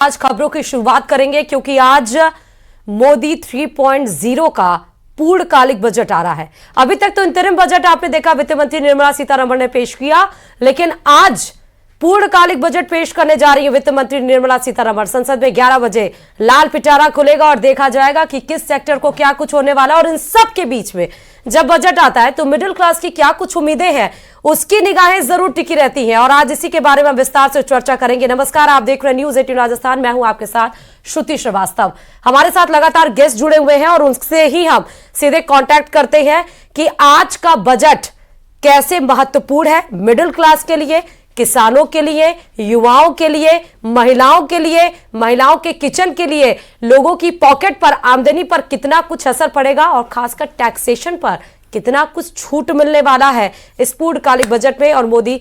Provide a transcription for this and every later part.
आज खबरों की शुरुआत करेंगे क्योंकि आज मोदी 3.0 का पूर्णकालिक बजट आ रहा है। अभी तक तो इंतरिम बजट आपने देखा, वित्त मंत्री निर्मला सीतारमण ने पेश किया, लेकिन आज पूर्णकालिक बजट पेश करने जा रही है वित्त मंत्री निर्मला सीतारमण। संसद में 11 बजे लाल पिटारा खुलेगा और देखा जाएगा कि किस सेक्टर को क्या कुछ होने वाला है। और इन सब के बीच में जब बजट आता है तो मिडिल क्लास की क्या कुछ उम्मीदें हैं, उसकी निगाहें जरूर टिकी रहती हैं। और आज इसी के बारे में विस्तार से चर्चा करेंगे। नमस्कार, आप देख रहे हैं न्यूज 18 राजस्थान। मैं हूं आपके साथ श्रुति श्रीवास्तव। हमारे साथ लगातार गेस्ट जुड़े हुए हैं और उनसे ही हम सीधे कांटेक्ट करते हैं कि आज का बजट कैसे महत्वपूर्ण है मिडिल क्लास के लिए, किसानों के लिए, युवाओं के लिए, महिलाओं के किचन के लिए, लोगों की पॉकेट पर, आमदनी पर कितना कुछ असर पड़ेगा और खासकर टैक्सेशन पर कितना कुछ छूट मिलने वाला है इस पूर्णकालिक बजट में और मोदी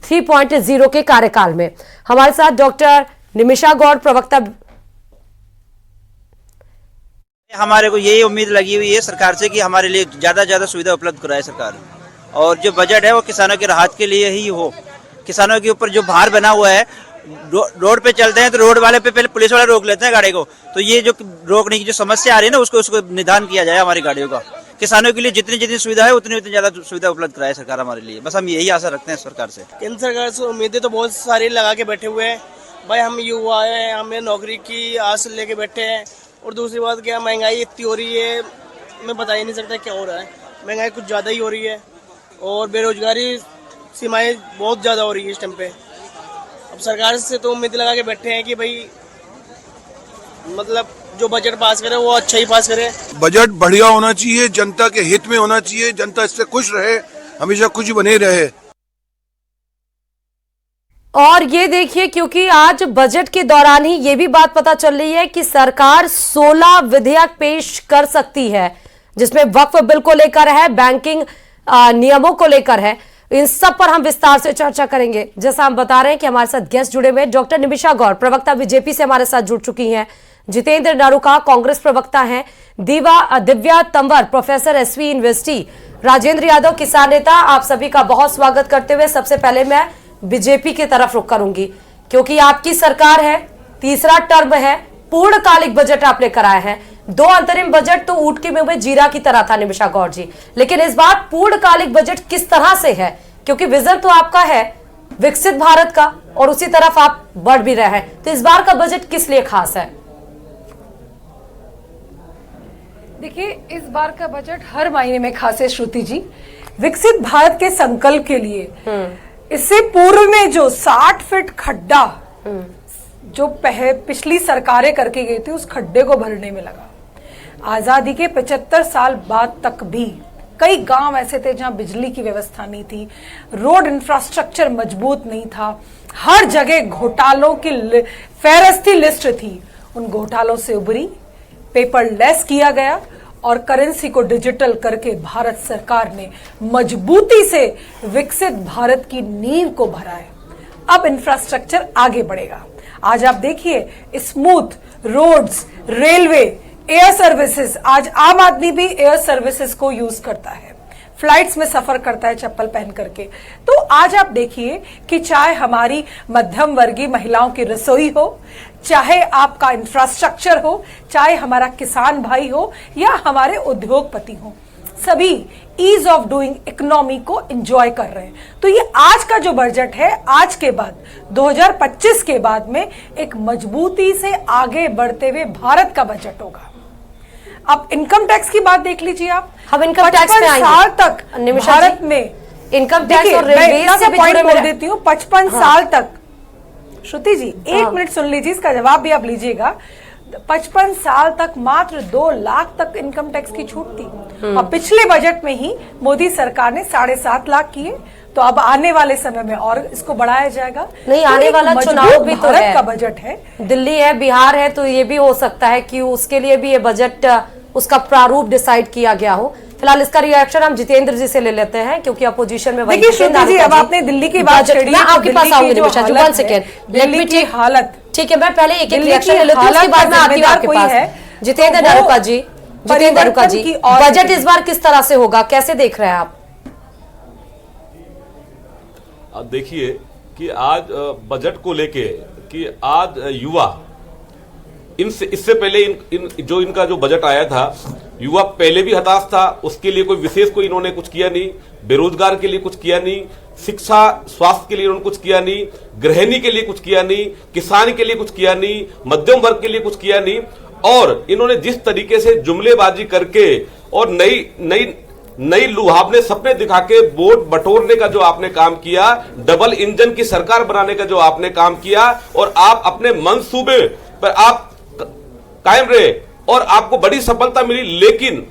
3.0 के कार्यकाल में। हमारे साथ डॉक्टर निमिषा गौड़, प्रवक्ता। हमारे को यही उम्मीद लगी हुई है सरकार से कि हमारे लिए ज्यादा सुविधा उपलब्ध कराए सरकार, और जो बजट है वो किसानों के राहत के लिए ही हो। किसानों के ऊपर जो भार बना हुआ है, रोड पे चलते हैं तो रोड वाले पे पहले पुलिस वाले रोक लेते हैं गाड़ी को, तो ये जो रोकने की जो समस्या आ रही है ना, उसको निदान किया जाए हमारी गाड़ियों का। किसानों के लिए जितनी सुविधा है उतनी ज्यादा सुविधा उपलब्ध कराए सरकार हमारे लिए। बस हम यही आशा रखते हैं सरकार से। केंद्र सरकार से उम्मीदें तो बहुत सारी लगा के बैठे हुए हैं भाई। हम युवा हैं, हमें नौकरी की आस लेके बैठे हैं। और दूसरी बात क्या, महंगाई इतनी हो रही है, मैं बता ही नहीं सकता क्या हो रहा है। महंगाई कुछ ज़्यादा ही हो रही है और बेरोजगारी सीमाएं बहुत ज़्यादा हो रही है इस टाइम पे। अब सरकार से तो उम्मीद लगा के बैठे हैं कि भाई मतलब जो बजट पास करे वो अच्छा ही पास करे। बजट बढ़िया होना चाहिए, जनता के हित में होना चाहिए, जनता इससे खुश रहे, हमेशा खुश बने रहे। और ये देखिए, क्योंकि आज बजट के दौरान ही ये भी बात पता चल रही है कि सरकार 16 विधेयक पेश कर सकती है, जिसमें वक्फ बिल को लेकर है, बैंकिंग नियमों को लेकर है। इन सब पर हम विस्तार से चर्चा करेंगे। जैसा हम बता रहे हैं कि हमारे साथ गेस्ट जुड़े हुए, डॉक्टर निमिषा गौड़, प्रवक्ता बीजेपी से हमारे साथ जुड़ चुकी हैं। जितेंद्र नारुका, कांग्रेस प्रवक्ता हैं। Divya Tanwar, professor SV university. Rajendra Yadav, किसान नेता। आप सभी का बहुत स्वागत करते हुए सबसे पहले मैं बीजेपी की तरफ रुख करूंगी, क्योंकि आपकी सरकार है, तीसरा टर्म है, पूर्णकालिक बजट आपने कराया है। 2 अंतरिम बजट तो ऊँट के मुंह में जीरा की तरह था निमिषा गौड़ जी, लेकिन इस बार पूर्णकालिक बजट किस तरह से है? क्योंकि विजन तो आपका है विकसित भारत का और उसी तरफ आप बढ़ भी रहे हैं, तो इस बार का बजट किस लिए खास है? देखिए, इस बार का बजट हर महीने में खास है श्रुति जी। विकसित भारत के संकल्प के लिए इससे पूर्व में जो 60 फीट खड्डा जो पिछली सरकारें करके गई थी, उस खड्डे को भरने में लगा। आजादी के 75 साल बाद तक भी कई गांव ऐसे थे जहां बिजली की व्यवस्था नहीं थी, रोड इंफ्रास्ट्रक्चर मजबूत नहीं था, हर जगह घोटालों की फेहरिस्ती लिस्ट थी। उन घोटालों से उबरी, पेपरलेस किया गया और करेंसी को डिजिटल करके भारत सरकार ने मजबूती से विकसित भारत की नींव को भरा है। अब इंफ्रास्ट्रक्चर आगे बढ़ेगा। आज आप देखिए, smooth roads, railway, air services. आज आम आदमी भी एयर सर्विसेज को यूज करता है, फ्लाइट्स में सफर करता है चप्पल पहन करके। तो आज आप देखिए कि चाहे हमारी मध्यम वर्गीय महिलाओं की रसोई हो, चाहे आपका इंफ्रास्ट्रक्चर हो, चाहे हमारा किसान भाई हो या हमारे उद्योगपति हो, सभी ईज ऑफ डूइंग इकोनॉमी को एंजॉय कर रहे हैं। तो ये आज का जो बजट है, आज के बाद 2025 के बाद में एक मजबूती से आगे बढ़ते हुए भारत का बजट होगा। अब इनकम टैक्स की बात देख लीजिए आप। हम इनकम टैक्स पे आएंगे। साल तक भारत में इनकम टैक्स और रेलवे से भी जुड़े बोल देती हूँ, 55 साल तक। श्रुति जी, एक मिनट सुन लीजिए, इसका जवाब भी आप लीजिएगा। 55 साल तक मात्र 2 लाख तक इनकम टैक्स की छूट थी और पिछले बजट में ही मोदी सरकार ने 7.5 लाख किए। तो अब आने वाले समय में और इसको बढ़ाया जाएगा। नहीं, तो आने वाला चुनाव भी तो है, का बजट है, दिल्ली है, बिहार है, तो ये भी हो सकता है कि उसके लिए भी ये बजट उसका प्रारूप डिसाइड किया गया हो। फिलहाल इसका रिएक्शन हम जितेंद्र जी से ले लेते हैं, क्योंकि अपोजिशन में देखिए श्रुति जी, अब आपने दिल्ली की बात छेड़ी, मैं आपके पास आऊंगी निमिषा जी, 1 सेकेंड। दिल्ली की हालत, ठीक है, मैं पहले एक रिएक्शन ले लेती हूं, उसके बाद मैं आती हूं आपके पास। जितेंद्र नारुका जी, बजट इस बार किस तरह से होगा, कैसे देख रहे हैं आप? देखिए कि आज बजट को लेके कि आज युवा इससे पहले जो इनका जो बजट आया था, युवा पहले भी हताश था, उसके लिए कोई विशेष कोई इन्होंने कुछ किया नहीं, बेरोजगार के लिए कुछ किया नहीं, शिक्षा स्वास्थ्य के लिए उन्होंने कुछ किया नहीं, गृहिणी के लिए कुछ किया नहीं, किसान के लिए कुछ किया नहीं, मध्यम वर्ग के लिए कुछ किया नहीं। और इन्होंने जिस तरीके से जुमलेबाजी करके और नई लुभावने सपने दिखा के वोट बटोरने का जो आपने काम किया, डबल इंजन की सरकार बनाने का जो आपने काम किया, और आप अपने मंसूबे पर आप कायम रहे और आपको बड़ी सफलता मिली। लेकिन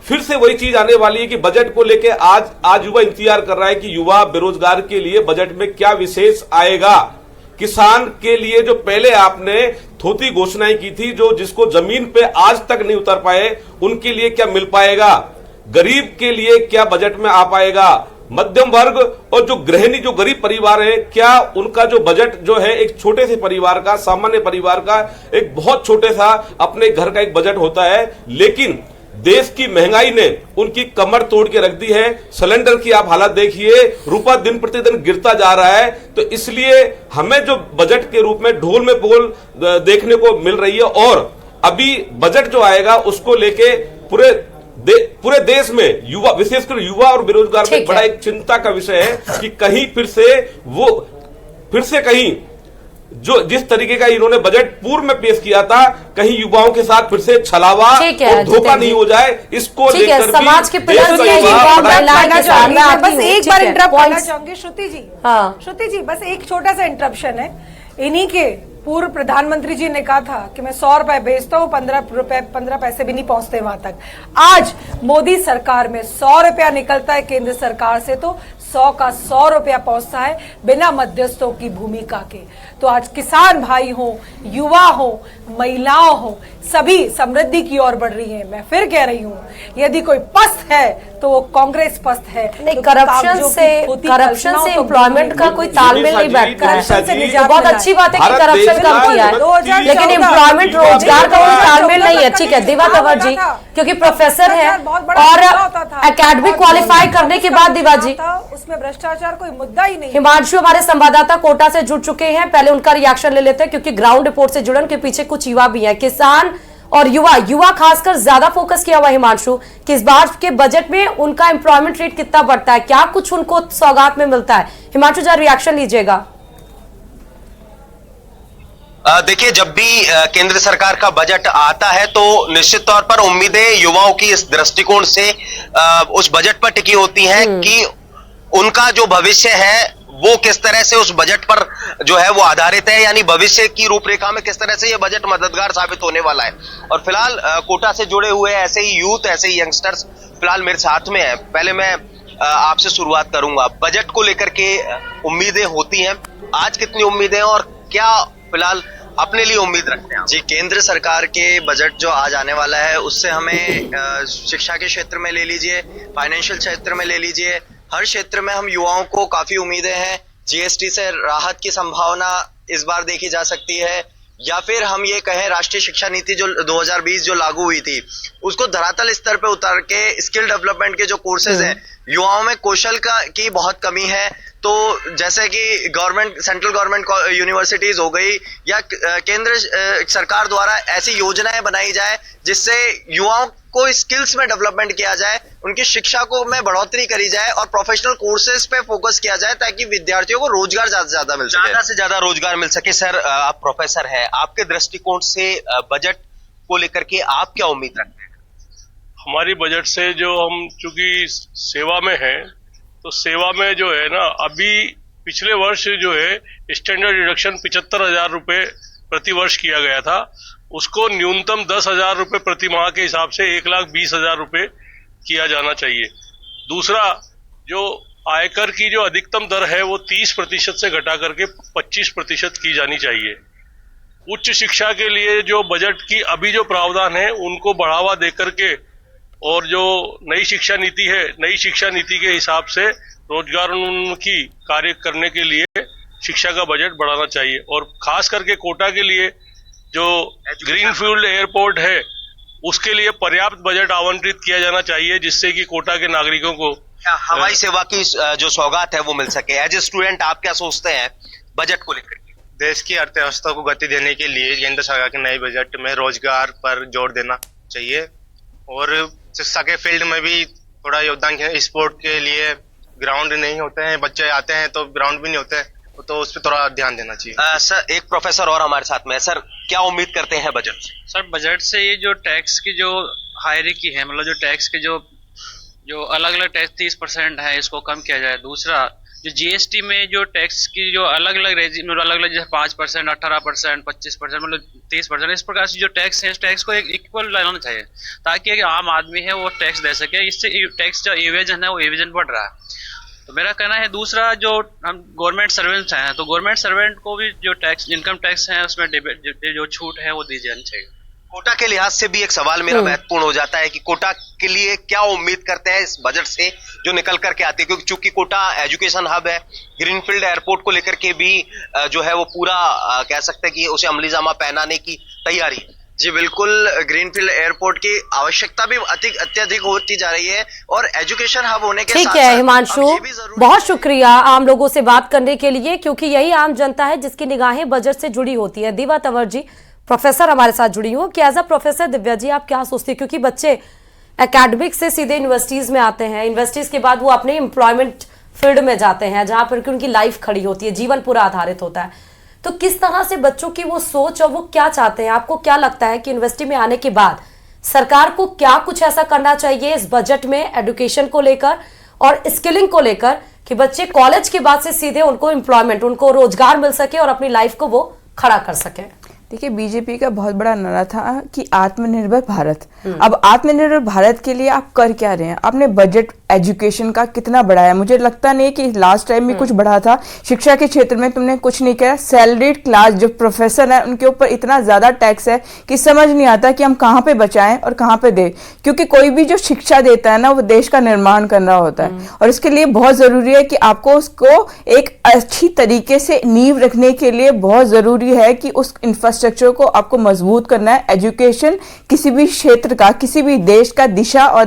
फिर से वही चीज आने वाली है कि बजट को लेके आज युवा इंतजार कर रहा है कि युवा बेरोजगार के लिए बजट में क्या विशेष आएगा। किसान के लिए जो पहले आपने थोथी घोषणाएं की थी, जो जिसको जमीन पे आज तक नहीं उतर पाए, उनके लिए क्या मिल पाएगा? गरीब के लिए क्या बजट में आ पाएगा? मध्यम वर्ग और जो गृहिणी, जो गरीब परिवार है, क्या उनका जो बजट जो है एक छोटे से परिवार का, सामान्य परिवार का एक बहुत छोटे सा अपने घर का एक बजट होता है, लेकिन देश की महंगाई ने उनकी कमर तोड़ के रख दी है। सिलेंडर की आप हालत देखिए, रुपया दिन प्रतिदिन गिरता जा रहा है। तो इसलिए हमें जो बजट के रूप में ढोल में पोल देखने को मिल रही है, और अभी बजट जो आएगा उसको लेके पूरे देश में युवा, विशेषकर युवा और बेरोजगार में बड़ा एक चिंता का विषय है कि कहीं फिर से कहीं जो जिस तरीके का इन्होंने बजट पूर्व में पेश किया था, कहीं युवाओं के साथ फिर से छलावा और धोखा नहीं हो जाए, इसको लेकर समाज के पिलर बस एक बार इंटरप्ट करना चाहूंगी श्रुति जी। हाँ श्रुति जी, बस एक छोटा सा इंटरप्शन है। इन्हीं के पूर्व प्रधानमंत्री जी ने कहा था कि मैं 100 रुपए भेजता हूँ, 15 पैसे भी नहीं पहुंचते वहां तक। आज मोदी सरकार में 100 रुपया निकलता है केंद्र सरकार से, तो 100 का 100 रुपया पहुंचता है बिना मध्यस्थों की भूमिका के। तो आज किसान भाई हो, युवा हो, महिलाओं हो, सभी समृद्धि की ओर बढ़ रही हैं। मैं फिर कह रही हूँ, यदि कोई पस्त है तो वो कांग्रेस पस्त है। नहीं, तो करप्शन से एम्प्लॉयमेंट का कोई तालमेल नहीं बैठता है। तो बहुत अच्छी बात है कि करप्शन कम किया है, लेकिन एम्प्लॉयमेंट, रोजगार का कोई तालमेल नहीं है। ठीक है दिवा कंवर जी, क्योंकि प्रोफेसर है और एकेडमिक क्वालिफाई करने के बाद दिवा जी, उसमें भ्रष्टाचार कोई मुद्दा ही नहीं। हिमांशु हमारे संवाददाता कोटा से जुड़ चुके हैं, पहले उनका रिएक्शन ले लेते हैं, क्योंकि ग्राउंड रिपोर्ट से जुड़न के पीछे कुछ युवा भी हैं, किसान और युवा खासकर ज्यादा फोकस किया हुआ हिमांशु कि इस बार के बजट में उनका एम्प्लॉयमेंट रेट कितना बढ़ता है, क्या कुछ उनको सौगात में मिलता है? हिमांशु जरा रिएक्शन लीजिएगा। देखिए, जब भी केंद्र सरकार का बजट आता है तो निश्चित तौर पर उम्मीदें युवाओं की इस दृष्टिकोण से उस बजट पर टिकी होती हैं कि उनका जो भविष्य है वो किस तरह से उस बजट पर जो है वो आधारित है, यानी भविष्य की रूपरेखा में किस तरह से ये बजट मददगार साबित होने वाला है। और फिलहाल कोटा से जुड़े हुए ऐसे ही यूथ, ऐसे ही यंगस्टर्स फिलहाल मेरे साथ में है। पहले मैं आपसे शुरुआत करूंगा, बजट को लेकर के उम्मीदें होती हैं, आज कितनी उम्मीदें और क्या फिलहाल अपने लिए उम्मीद रखते हैं? जी, केंद्र सरकार के बजट जो आज आने वाला है उससे हमें शिक्षा के क्षेत्र में ले लीजिए, फाइनेंशियल क्षेत्र में ले लीजिए, हर क्षेत्र में हम युवाओं को काफी उम्मीदें हैं। जीएसटी से राहत की संभावना इस बार देखी जा सकती है, या फिर हम ये कहें राष्ट्रीय शिक्षा नीति जो 2020 जो लागू हुई थी उसको धरातल स्तर पे उतार के स्किल डेवलपमेंट के जो कोर्सेज हैं, युवाओं में कौशल की बहुत कमी है। तो जैसे कि गवर्नमेंट, सेंट्रल गवर्नमेंट यूनिवर्सिटीज हो गई या केंद्र सरकार द्वारा ऐसी योजनाएं बनाई जाए जिससे युवाओं को स्किल्स में डेवलपमेंट किया जाए, उनकी शिक्षा को में बढ़ोतरी करी जाए और प्रोफेशनल कोर्सेज पे फोकस किया जाए ताकि विद्यार्थियों को रोजगार ज्यादा से ज्यादा मिल सके, ज्यादा से ज्यादा रोजगार मिल सके। सर, आप प्रोफेसर हैं, आपके दृष्टिकोण से बजट को लेकर के आप क्या उम्मीद रखते हैं? हमारी बजट से जो हम चूंकि सेवा में हैं, तो सेवा में जो है ना, अभी पिछले वर्ष जो है स्टैंडर्ड डिडक्शन 75,000 रुपए प्रति वर्ष किया गया था, उसको न्यूनतम 10,000 रुपए प्रति माह के हिसाब से 1,20,000 रुपए किया जाना चाहिए। दूसरा, जो आयकर की जो अधिकतम दर है वो 30% से घटा करके 25% की जानी चाहिए। उच्च शिक्षा के लिए जो बजट की अभी जो प्रावधान है उनको बढ़ावा देकर के, और जो नई शिक्षा नीति है, नई शिक्षा नीति के हिसाब से रोजगारोन्मुखी कार्य करने के लिए शिक्षा का बजट बढ़ाना चाहिए। और खास करके कोटा के लिए जो ग्रीनफील्ड एयरपोर्ट है उसके लिए पर्याप्त बजट आवंटित किया जाना चाहिए, जिससे कि कोटा के नागरिकों को हवाई सेवा की जो सौगात है वो मिल सके। एज ए स्टूडेंट आप क्या सोचते हैं बजट को लेकर? देश की अर्थव्यवस्था को गति देने के लिए केंद्र सरकार के नए बजट में रोजगार पर जोर देना चाहिए और शिक्षा के फील्ड में भी थोड़ा योगदान किया। स्पोर्ट के लिए ग्राउंड नहीं होते हैं, बच्चे आते हैं तो ग्राउंड भी नहीं होते, तो उस पर थोड़ा ध्यान देना चाहिए। सर एक प्रोफेसर और हमारे साथ में है। सर क्या उम्मीद करते हैं बजट से? सर बजट से ये जो टैक्स की जो हायरार्की है, मतलब जो टैक्स के जो अलग अलग टैक्स 30% है, इसको कम किया जाए। दूसरा जो जीएसटी में जो टैक्स की जो अलग अलग जैसे 5%, 18%, 25%, मतलब 30%, इस प्रकार से जो टैक्स है, इस टैक्स को एक इक्वल लाना चाहिए ताकि एक आम आदमी है वो टैक्स दे सके। इससे टैक्स जो एवेजन है वो एवेजन बढ़ रहा है, तो मेरा कहना है। दूसरा जो हम गवर्नमेंट सर्वेंट्स हैं, तो गवर्नमेंट सर्वेंट को भी जो टैक्स इनकम टैक्स है उसमें जो छूट है वो दी जानी चाहिए। कोटा के लिहाज से भी एक सवाल मेरा महत्वपूर्ण हो जाता है कि कोटा के लिए क्या उम्मीद करते हैं इस बजट से जो निकल करके आती है, क्योंकि चूंकि कोटा एजुकेशन हब है, ग्रीनफील्ड एयरपोर्ट को लेकर के भी जो है वो पूरा कह सकते हैं कि उसे अमली जामा पहनाने की तैयारी है। जी बिल्कुल, ग्रीनफील्ड एयरपोर्ट की आवश्यकता भी अत्यधिक होती जा रही है और एजुकेशन हब होने के ठीक है हिमांशु, बहुत शुक्रिया आम लोगों से बात करने के लिए, क्योंकि यही आम जनता है जिसकी निगाहें बजट से जुड़ी होती है। दिव्या तंवर जी प्रोफेसर हमारे साथ जुड़ी हो कि as a professor Divya ji आप क्या सोचती है, क्योंकि बच्चे एकेडमिक से सीधे यूनिवर्सिटीज में आते हैं, यूनिवर्सिटीज के बाद वो अपने एम्प्लॉयमेंट फील्ड में जाते हैं जहां पर उनकी लाइफ खड़ी होती है, जीवन पूरा आधारित होता है। तो किस तरह से बच्चों की वो सोच और वो क्या चाहते हैं, आपको क्या लगता है कि यूनिवर्सिटी में आने के बाद सरकार को क्या कुछ ऐसा करना चाहिए इस बजट में एजुकेशन को लेकर और स्किलिंग को लेकर कि बच्चे कॉलेज के बाद से सीधे उनको एम्प्लॉयमेंट, उनको रोजगार मिल सके और अपनी लाइफ को वो खड़ा कर सके? देखिए, बीजेपी का बहुत बड़ा नारा था कि आत्मनिर्भर भारत। अब आत्मनिर्भर भारत के लिए आप कर क्या रहे हैं? आपने बजट एजुकेशन का कितना बढ़ाया? मुझे लगता नहीं कि लास्ट टाइम भी कुछ बढ़ा था। शिक्षा के क्षेत्र में तुमने कुछ नहीं किया। सैलरीड क्लास जो प्रोफेसर है उनके ऊपर इतना ज्यादा टैक्स है कि समझ नहीं आता कि हम कहाँ पे बचाएं और कहाँ पे दें, क्योंकि कोई भी जो शिक्षा देता है ना वो देश का निर्माण करना होता है और इसके लिए बहुत जरूरी है कि आपको उसको एक अच्छी तरीके से नींव रखने के लिए बहुत जरूरी है कि उस इंफ्रास्ट्रक्चर को आपको मजबूत करना है। एजुकेशन किसी भी क्षेत्र का, किसी भी देश का दिशा और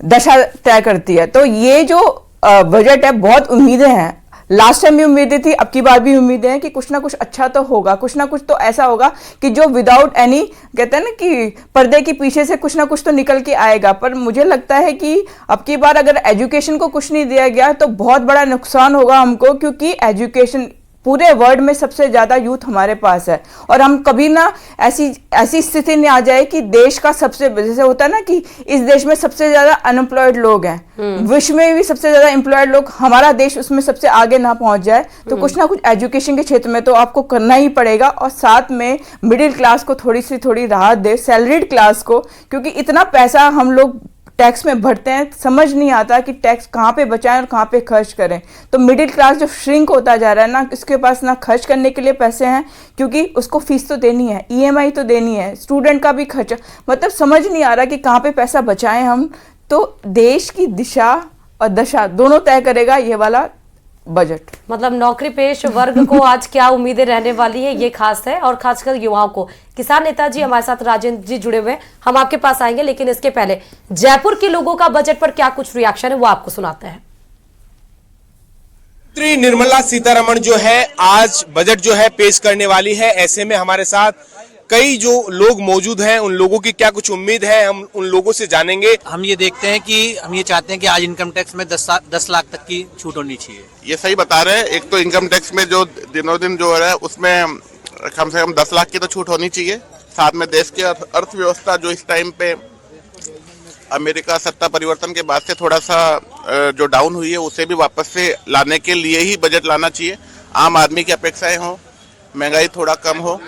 दशा तय करती है। तो ये जो बजट है, बहुत उम्मीदें हैं। लास्ट टाइम भी उम्मीदें थी, अब की बार भी उम्मीदें हैं कि कुछ ना कुछ अच्छा तो होगा, कुछ ना कुछ तो ऐसा होगा कि जो विदाउट एनी, कहते हैं ना कि पर्दे के पीछे से कुछ ना कुछ तो निकल के आएगा। पर मुझे लगता है कि अब की बार अगर एजुकेशन को कुछ नहीं दिया गया तो बहुत बड़ा नुकसान होगा हमको, क्योंकि एजुकेशन पूरे वर्ल्ड में सबसे ज्यादा यूथ हमारे पास है और हम कभी ना ऐसी स्थिति नहीं आ जाए कि देश का सबसे, जैसे होता है ना कि इस देश में सबसे ज्यादा अनएम्प्लॉयड लोग हैं, विश्व में भी सबसे ज्यादा एम्प्लॉयड लोग, हमारा देश उसमें सबसे आगे ना पहुंच जाए। तो कुछ ना कुछ एजुकेशन के क्षेत्र में तो आपको करना ही पड़ेगा और साथ में मिडिल क्लास को थोड़ी राहत दे, सैलरीड क्लास को, क्योंकि इतना पैसा हम लोग टैक्स में भरते हैं, समझ नहीं आता कि टैक्स कहाँ पे बचाएं और कहाँ पे खर्च करें। तो मिडिल क्लास जो श्रिंक होता जा रहा है ना, इसके पास ना खर्च करने के लिए पैसे हैं, क्योंकि उसको फीस तो देनी है, ईएमआई तो देनी है, स्टूडेंट का भी खर्चा, मतलब समझ नहीं आ रहा कि कहाँ पे पैसा बचाएं हम। तो देश की दिशा और दशा दोनों तय करेगा ये वाला बजट। मतलब नौकरी पेश वर्ग को आज क्या उम्मीदें रहने वाली है ये खास है, और खासकर युवाओं को। किसान नेताजी हमारे साथ राजेंद्र जी जुड़े हुए हैं, हम आपके पास आएंगे, लेकिन इसके पहले जयपुर के लोगों का बजट पर क्या कुछ रिएक्शन है वो आपको सुनाते हैं। मंत्री निर्मला सीतारमण जो है आज बजट जो है पेश करने वाली है। ऐसे में हमारे साथ कई जो लोग मौजूद हैं, उन लोगों की क्या कुछ उम्मीद है, हम उन लोगों से जानेंगे। हम ये देखते हैं कि हम ये चाहते हैं कि आज इनकम टैक्स में 10 लाख तक की छूट होनी चाहिए। ये सही बता रहे हैं। एक तो इनकम टैक्स में जो दिनों दिन जो हो रहा है उसमें कम से कम 10 लाख की तो छूट होनी चाहिए। साथ में देश की अर्थव्यवस्था जो इस टाइम पे अमेरिका सत्ता परिवर्तन के बाद से थोड़ा सा जो डाउन हुई है उसे भी वापस से लाने के लिए ही बजट लाना चाहिए। आम आदमी की अपेक्षाएं हो, महंगाई थोड़ा कम हो,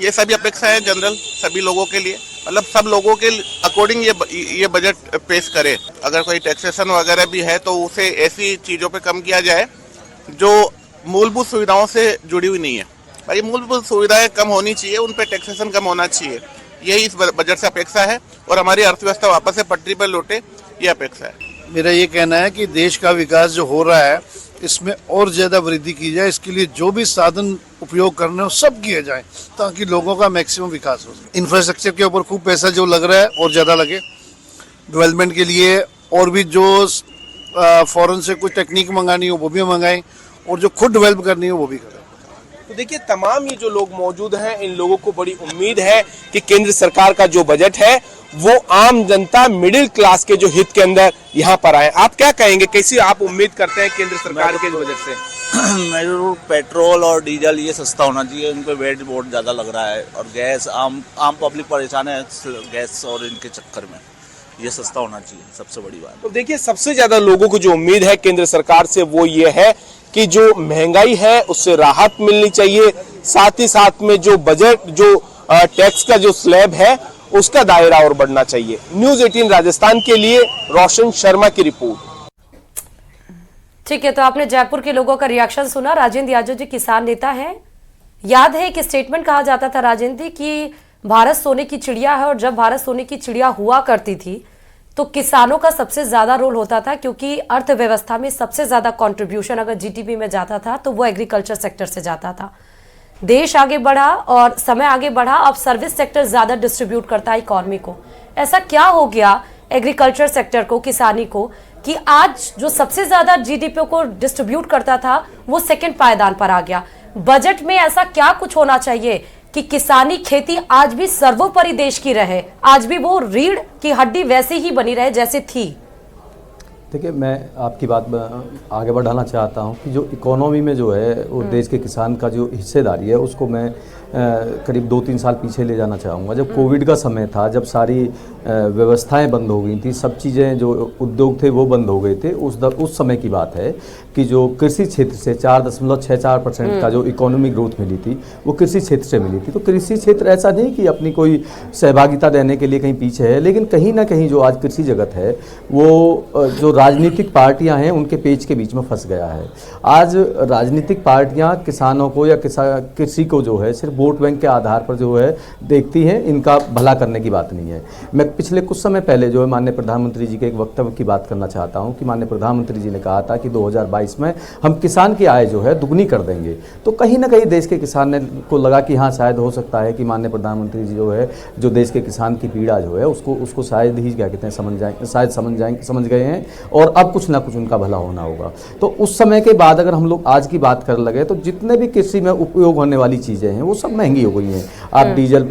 ये सभी अपेक्षाएं जनरल सभी लोगों के लिए, मतलब सब लोगों के अकॉर्डिंग ये बजट पेश करे। अगर कोई टैक्सेशन वगैरह भी है तो उसे ऐसी चीजों पे कम किया जाए जो मूलभूत सुविधाओं से जुड़ी हुई नहीं है। भाई मूलभूत सुविधाएं कम होनी चाहिए, उन पे टैक्सेशन कम होना चाहिए, यही इस बजट से अपेक्षा है। और हमारी अर्थव्यवस्था वापस से पटरी पर लौटे, ये अपेक्षा है। मेरा ये कहना है कि देश का विकास जो हो रहा है इसमें और ज्यादा वृद्धि की जाए। इसके लिए जो भी साधन उपयोग करने हो सब किए जाए ताकि लोगों का मैक्सिमम विकास हो। इंफ्रास्ट्रक्चर के ऊपर खूब पैसा जो लग रहा है और ज्यादा लगे, डेवलपमेंट के लिए और भी जो फॉरेन से कुछ टेक्निक मंगानी हो वो भी मंगाएं और जो खुद डेवलप करनी हो वो भी करें। तो देखिए तमाम ये जो लोग मौजूद हैं, इन लोगों को बड़ी उम्मीद है कि केंद्र सरकार का जो बजट है वो आम जनता, मिडिल क्लास के जो हित के अंदर यहाँ पर आए। आप क्या कहेंगे, कैसी आप उम्मीद करते हैं केंद्र सरकार के बजट से? पेट्रोल और डीजल ये सस्ता होना चाहिए, इन पे वेट बहुत ज्यादा लग रहा है, और गैस आम पब्लिक परेशान है गैस और इनके चक्कर में, ये सस्ता होना चाहिए सबसे बड़ी बात। तो देखिए सबसे ज्यादा लोगों को जो उम्मीद है केंद्र सरकार से वो ये है कि जो महंगाई है उससे राहत मिलनी चाहिए, साथ ही साथ में जो बजट, जो टैक्स का जो स्लैब है उसका दायरा और बढ़ना चाहिए। न्यूज़ 18 राजस्थान के लिए रोशन शर्मा की रिपोर्ट। ठीक है, तो आपने जयपुर के लोगों का रिएक्शन सुना। राजेंद्र यादव जी किसान नेता हैं। याद है एक स्टेटमेंट कहा जाता था राजेंद्र कि भारत सोने की चिड़िया है, और जब भारत सोने की चिड़िया हुआ करती थी तो किसानों का सबसे ज्यादा रोल होता था, क्योंकि अर्थव्यवस्था में सबसे ज्यादा कंट्रीब्यूशन अगर जीडीपी में जाता था तो वो एग्रीकल्चर सेक्टर से जाता था। देश आगे बढ़ा और समय आगे बढ़ा, अब सर्विस सेक्टर ज्यादा डिस्ट्रीब्यूट करता है इकोनॉमी को। ऐसा क्या हो गया एग्रीकल्चर सेक्टर को, किसानी को, कि आज जो सबसे ज्यादा जीडीपी को डिस्ट्रीब्यूट करता था वो सेकंड पायदान पर आ गया? बजट में ऐसा क्या कुछ होना चाहिए कि किसानी, खेती आज भी सर्वोपरि देश की रहे, आज भी वो रीढ़ की हड्डी वैसे ही बनी रहे जैसे थी? देखिए, मैं आपकी बात आगे बढ़ाना चाहता हूं कि जो इकोनॉमी में जो है वो देश के किसान का जो हिस्सेदारी है उसको मैं करीब 2-3 साल पीछे ले जाना चाहूँगा। जब कोविड का समय था, जब सारी व्यवस्थाएं बंद हो गई थी, सब चीज़ें जो उद्योग थे वो बंद हो गए थे, उस समय की बात है कि जो कृषि क्षेत्र से 4.64% का जो इकोनॉमिक ग्रोथ मिली थी वो कृषि क्षेत्र से मिली थी। तो कृषि क्षेत्र ऐसा नहीं कि अपनी कोई सहभागिता देने के लिए कहीं पीछे है, लेकिन कहीं ना कहीं जो आज कृषि जगत है वो जो राजनीतिक पार्टियां हैं उनके पेच के बीच में फंस गया है। आज राजनीतिक पार्टियां किसानों को या कृषि को जो है सिर्फ वोट बैंक के आधार पर जो है देखती हैं, इनका भला करने की बात नहीं है। मैं पिछले कुछ समय पहले जो है माननीय प्रधानमंत्री जी के एक वक्तव्य की बात करना चाहता हूं कि माननीय प्रधानमंत्री जी ने कहा था कि 2022 में हम किसान की आय जो है दुगनी कर देंगे। तो कहीं ना कहीं देश के किसान को लगा कि हाँ, शायद हो सकता है कि माननीय प्रधानमंत्री जी जो है जो देश के किसान की पीड़ा जो है उसको शायद ही क्या कहते हैं समझ गए हैं, और अब कुछ ना कुछ उनका भला होना होगा। तो उस समय के बाद अगर हम लोग आज की बात कर लगे तो जितने भी कृषि में उपयोग होने वाली चीज़ें हैं वो सब महंगी हो गई हैं। आप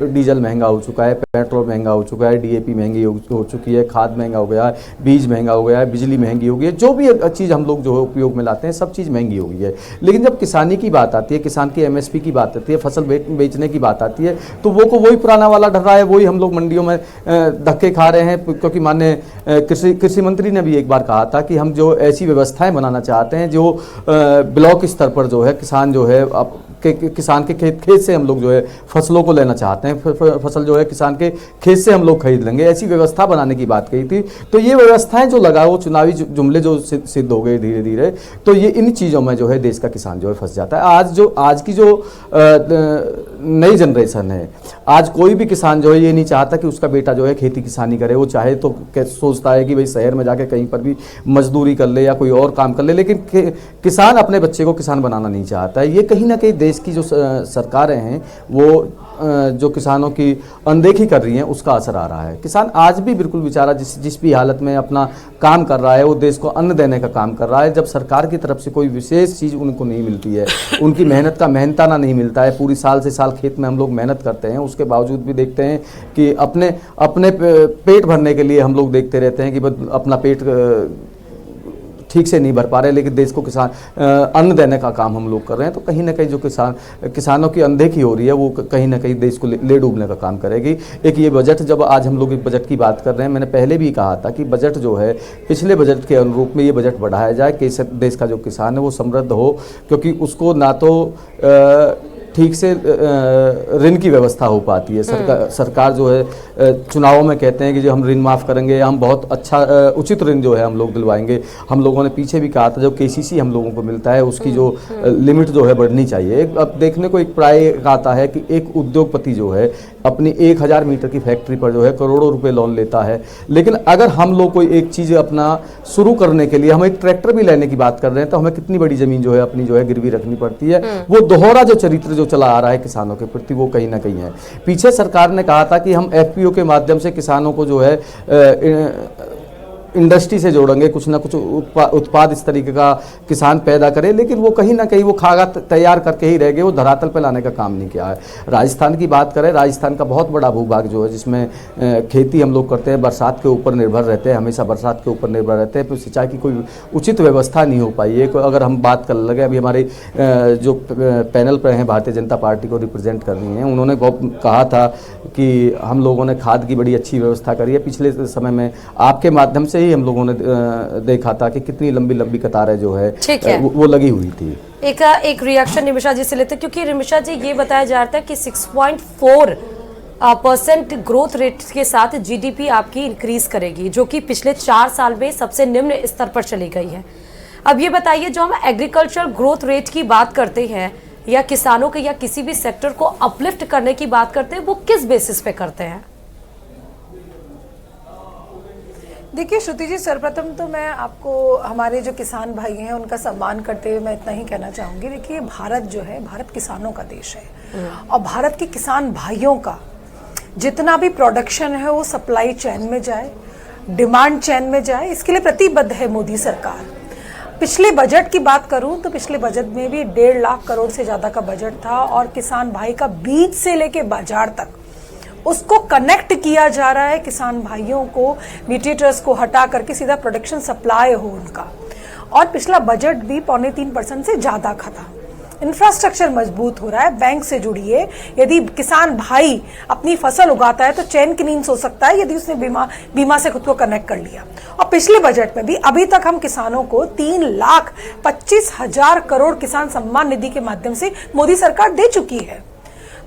डीजल महंगा हो चुका है, पेट्रोल महंगा हो चुका है, डीएपी महंगी हो चुकी है, खाद महंगा हो गया है, बीज महंगा हो गया है, बिजली महंगी हो गई है, जो भी चीज़ हम लोग जो है उपयोग में लाते हैं सब चीज़ महंगी हो गई है। लेकिन जब किसानी की बात आती है, किसान की एमएसपी की बात आती है, फसल बेचने की बात आती है, तो वो को वही पुराना वाला डर रहा है, वही हम लोग मंडियों में धक्के खा रहे हैं। क्योंकि माननीय कृषि मंत्री ने भी एक बार कहा था कि हम जो ऐसी व्यवस्थाएं बनाना चाहते हैं जो ब्लॉक स्तर पर जो है किसान जो है किसान के खेत से हम लोग जो है फसलों को लेना चाहते हैं, फसल जो है किसान के खेत से हम लोग खरीद लेंगे, ऐसी व्यवस्था बनाने की बात कही थी। तो ये व्यवस्थाएं जो लगा वो चुनावी जुमले जो सिद्ध हो गए धीरे धीरे, तो ये इन चीज़ों में जो है देश का किसान जो है फंस जाता है। आज की जो नई जनरेशन है, आज कोई भी किसान जो है ये नहीं चाहता कि उसका बेटा जो है खेती किसानी करे। वो चाहे तो सोचता है कि भाई शहर में जाके कहीं पर भी मजदूरी कर ले या कोई और काम कर ले, लेकिन किसान अपने बच्चे को किसान बनाना नहीं चाहता है। ये कहीं ना कहीं देश की जो सरकारें हैं वो जो किसानों की अनदेखी कर रही हैं उसका असर आ रहा है। किसान आज भी बिल्कुल बेचारा जिस भी हालत में अपना काम कर रहा है वो देश को अन्न देने का काम कर रहा है। जब सरकार की तरफ से कोई विशेष चीज़ उनको नहीं मिलती है, उनकी मेहनत का मेहनताना नहीं मिलता है, पूरी साल से साल खेत में हम लोग मेहनत करते हैं, उसके बावजूद भी देखते हैं कि अपने पेट भरने के लिए हम लोग देखते रहते हैं कि अपना पेट ठीक से नहीं भर पा रहे, लेकिन देश को किसान अन्न देने का काम हम लोग कर रहे हैं। तो कहीं ना कहीं जो किसानों की अनदेखी हो रही है वो कहीं ना कहीं देश को ले डूबने का काम करेगी। एक ये बजट, जब आज हम लोग बजट की बात कर रहे हैं, मैंने पहले भी कहा था कि बजट जो है पिछले बजट के अनुरूप में ये बजट बढ़ाया जाए कि देश का जो किसान है वो समृद्ध हो, क्योंकि उसको ना तो ठीक से ऋण की व्यवस्था हो पाती है। सरकार जो है चुनावों में कहते हैं कि जो हम ऋण माफ़ करेंगे, हम बहुत अच्छा उचित ऋण जो है हम लोग दिलवाएंगे। हम लोगों ने पीछे भी कहा था जो केसीसी हम लोगों को मिलता है उसकी जो लिमिट जो है बढ़नी चाहिए। अब देखने को एक प्राय आता है कि एक उद्योगपति जो है अपनी 1000 मीटर की फैक्ट्री पर जो है करोड़ों रुपए लोन लेता है, लेकिन अगर हम लोग कोई एक चीज़ अपना शुरू करने के लिए हम एक ट्रैक्टर भी लेने की बात कर रहे हैं तो हमें कितनी बड़ी ज़मीन जो है अपनी जो है गिरवी रखनी पड़ती है। वो दोहरा जो चरित्र जो चला आ रहा है किसानों के प्रति वो कहीं ना कहीं है। पीछे सरकार ने कहा था कि हम एफपीओ के माध्यम से किसानों को जो है इंडस्ट्री से जोड़ेंगे, कुछ ना कुछ उत्पाद इस तरीके का किसान पैदा करे, लेकिन वो कहीं ना कहीं वो खागा तैयार करके ही रह गए, वो धरातल पे लाने का काम नहीं किया है। राजस्थान की बात करें, राजस्थान का बहुत बड़ा भूभाग जो है जिसमें खेती हम लोग करते हैं, बरसात के ऊपर निर्भर रहते हैं, हमेशा बरसात के ऊपर निर्भर रहते हैं, तो सिंचाई की कोई उचित व्यवस्था नहीं हो पाई है। अगर हम बात कर लगे, अभी हमारे जो पैनल पर हैं भारतीय जनता पार्टी को रिप्रेजेंट कर रही हैं, उन्होंने कहा था कि हम लोगों ने खाद की बड़ी अच्छी व्यवस्था करी है। पिछले समय में आपके माध्यम से ही हम लोगों ने देखा था कि कितनी लंबी लंबी कतारें जो है वो लगी हुई थी। एक रिएक्शन निमिषा जी से लेते, क्योंकि निमिषा जी ये बताया जा रहा था कि 6.4% ग्रोथ रेट के साथ जीडीपी आपकी इंक्रीज करेगी, जो कि पिछले 4 साल में सबसे निम्न स्तर पर चली गई है। अब ये बताइए, जो हम एग्रीकल्चर ग्रोथ रेट की बात करते हैं या किसानों के या किसी भी सेक्टर को अपलिफ्ट करने की बात करते हैं, वो किस बेसिस पे करते हैं? देखिए श्रुति जी, सर्वप्रथम तो मैं आपको हमारे जो किसान भाई हैं उनका सम्मान करते हुए मैं इतना ही कहना चाहूँगी। देखिए भारत जो है, भारत किसानों का देश है, और भारत के किसान भाइयों का जितना भी प्रोडक्शन है वो सप्लाई चेन में जाए, डिमांड चेन में जाए, इसके लिए प्रतिबद्ध है मोदी सरकार। पिछले बजट की बात करूं तो पिछले बजट में भी 1.5 लाख करोड़ से ज़्यादा का बजट था, और किसान भाई का बीज से लेके बाजार तक उसको कनेक्ट किया जा रहा है। किसान भाइयों को मीडिएटर्स को हटा करके सीधा प्रोडक्शन सप्लाई हो उनका, और पिछला बजट भी 3.25% से ज़्यादा का था। इंफ्रास्ट्रक्चर मजबूत हो रहा है, बैंक से जुड़िए। यदि किसान भाई अपनी फसल उगाता है तो चैन की नींद सो सकता है यदि उसने बीमा से खुद को कनेक्ट कर लिया। और पिछले बजट में भी अभी तक हम किसानों को 3,25,000 करोड़ किसान सम्मान निधि के माध्यम से मोदी सरकार दे चुकी है।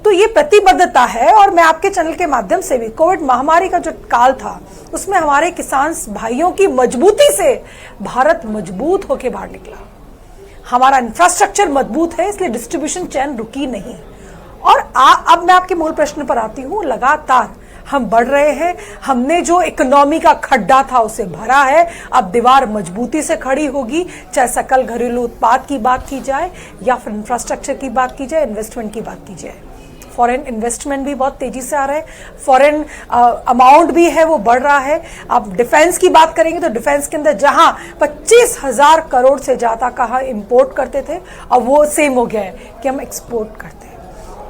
तो ये प्रतिबद्धता है, और मैं आपके चैनल के माध्यम से भी कोविड महामारी का जो काल था उसमें हमारे किसान भाइयों की मजबूती से भारत मजबूत होकर बाहर निकला। हमारा इंफ्रास्ट्रक्चर मजबूत है, इसलिए डिस्ट्रीब्यूशन चेन रुकी नहीं। और अब मैं आपके मूल प्रश्न पर आती हूँ। लगातार हम बढ़ रहे हैं, हमने जो इकोनॉमी का खड्डा था उसे भरा है, अब दीवार मजबूती से खड़ी होगी, चाहे सकल घरेलू उत्पाद की बात की जाए या फिर इंफ्रास्ट्रक्चर की बात की जाए, इन्वेस्टमेंट की बात की जाए। फॉरेन इन्वेस्टमेंट भी बहुत तेजी से आ रहा है, फॉरेन अमाउंट भी है वो बढ़ रहा है। अब डिफेंस की बात करेंगे तो डिफेंस के अंदर जहां 25,000 करोड़ से ज्यादा का इंपोर्ट करते थे, अब वो सेम हो गया है कि हम एक्सपोर्ट करते हैं।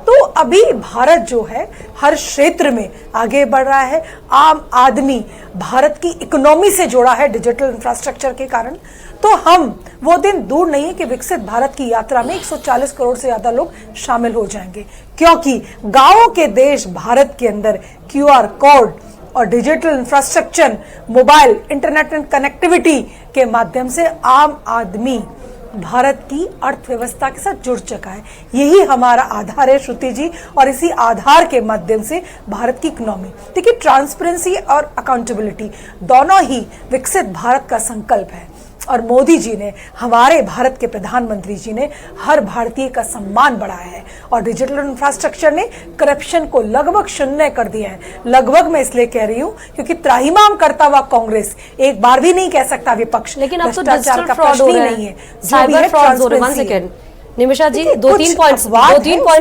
तो अभी भारत जो है हर क्षेत्र में आगे बढ़ रहा है। आम आदमी भारत की इकोनॉमी से जुड़ा है डिजिटल इंफ्रास्ट्रक्चर के कारण। तो हम वो दिन दूर नहीं है कि विकसित भारत की यात्रा में 140 करोड़ से ज्यादा लोग शामिल हो जाएंगे, क्योंकि गांवों के देश भारत के अंदर QR कोड और digital infrastructure, mobile internet and connectivity के माध्यम से आम आदमी भारत की अर्थव्यवस्था के साथ जुड़ चुका है। यही हमारा आधार है श्रुति जी, और इसी आधार के माध्यम से भारत की इकोनॉमी, देखिए ट्रांसपेरेंसी और अकाउंटेबिलिटी दोनों ही विकसित भारत का संकल्प है। और मोदी जी ने, हमारे भारत के प्रधानमंत्री जी ने हर भारतीय का सम्मान बढ़ाया है, और डिजिटल इंफ्रास्ट्रक्चर ने करप्शन को लगभग शून्य कर दिया है। लगभग मैं इसलिए कह रही हूँ क्योंकि त्राहिमाम करता हुआ कांग्रेस एक बार भी नहीं कह सकता विपक्ष, लेकिन अब तो भ्रष्टाचार डिजिटल का फ्रॉड हो प्रश्न ही रहा नहीं है, है, साइबर फ्रॉड हो रहा है। 1 सेकंड निमिषा जी, दो तीन पॉइंट्स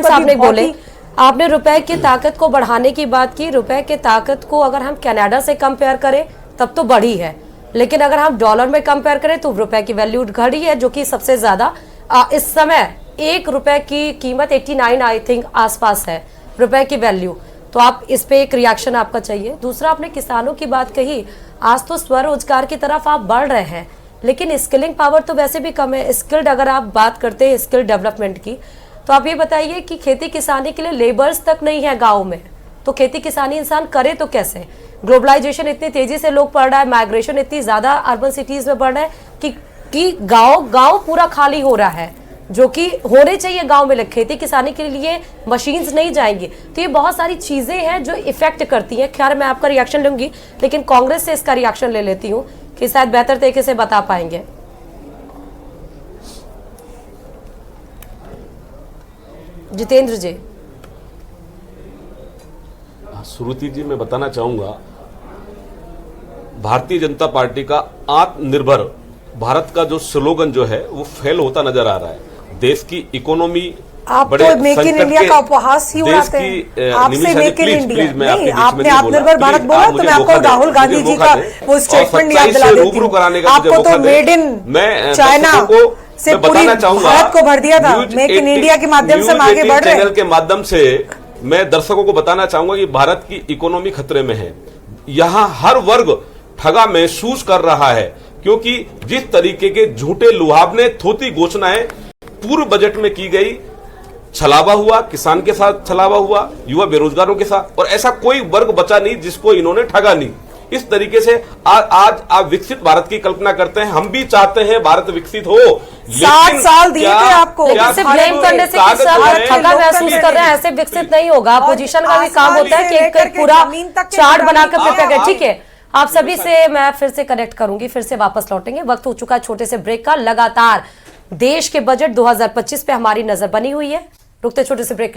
आपने बोले। आपने रुपए की ताकत को बढ़ाने की बात की। रुपए की ताकत को अगर हम कनाडा से कंपेयर करें तब तो बढ़ी है, लेकिन अगर हम डॉलर में कंपेयर करें तो रुपए की वैल्यू घटी है, जो कि सबसे ज्यादा इस समय 1 रुपए की कीमत 89 आई थिंक आसपास है रुपए की वैल्यू। तो आप इस पे एक रिएक्शन आपका चाहिए। दूसरा, आपने किसानों की बात कही, आज तो स्वरोजगार की तरफ आप बढ़ रहे हैं, लेकिन स्किलिंग पावर तो वैसे भी कम है। स्किल्ड अगर आप बात करते हैं स्किल डेवलपमेंट की, तो आप ये बताइए कि खेती किसानी के लिए लेबर्स तक नहीं है गाँव में, तो खेती किसानी इंसान करे तो कैसे? ग्लोबलाइजेशन इतनी तेजी से लोग पढ़ रहा है, माइग्रेशन इतनी ज्यादा अर्बन सिटीज में बढ़ रहा है कि गांव पूरा खाली हो रहा है, जो कि होने चाहिए गांव में। खेती किसानी के लिए मशीन्स नहीं जाएंगी। तो ये बहुत सारी चीजें हैं जो इफेक्ट करती हैं। खैर, मैं आपका रिएक्शन लूंगी, लेकिन कांग्रेस से इसका रिएक्शन ले लेती हूँ कि शायद बेहतर तरीके से बता पाएंगे। जितेंद्र जी। श्रुति जी, मैं बताना चाहूंगा, भारतीय जनता पार्टी का आत्मनिर्भर भारत का जो स्लोगन जो है वो फेल होता नजर आ रहा है। देश की इकोनॉमी आप तो मेक इन इंडिया का उपहास ही उड़ाते हैं। आपसे मेक इन इंडिया नहीं, आपने आत्मनिर्भर भारत बोला तो मैं आपको राहुल गांधी जी का वो स्टेटमेंट याद दिला देती हूँ। आपको तो मेड इन चाइना से पूरी भारत को भर दिया था। मेक इन इंडिया के माध्यम से हम आगे बढ़ रहे हैं। चैनल के माध्यम से मैं दर्शकों को बताना चाहूंगा कि भारत की इकोनॉमी खतरे में है। यहाँ हर वर्ग ठगा महसूस कर रहा है, क्योंकि जिस तरीके के झूठे लुहावने थोती घोषणाएं पूर्व बजट में की गई, छलावा हुआ, किसान के साथ छलावा हुआ, युवा बेरोजगारों के साथ, और ऐसा कोई वर्ग बचा नहीं जिसको इन्होंने ठगा नहीं। इस तरीके से आज आप विकसित भारत की कल्पना करते हैं, हम भी चाहते हैं भारत विकसित हो। 7 साल दिए थे आपको, लेकिन सिर्फ ब्लेम करने से कि सब ठगा महसूस कर रहे हैं ऐसे विकसित नहीं होगा। अपोजिशन का भी काम होता है कि एक पूरा चार्ट बनाकर प्रिपेयर करें। ठीक है, आप सभी से मैं फिर से कनेक्ट करूंगी, फिर से वापस लौटेंगे। वक्त हो चुका है छोटे से ब्रेक का। लगातार देश के बजट 2025 पे हमारी नजर बनी हुई है। रुकते छोटे से ब्रेक।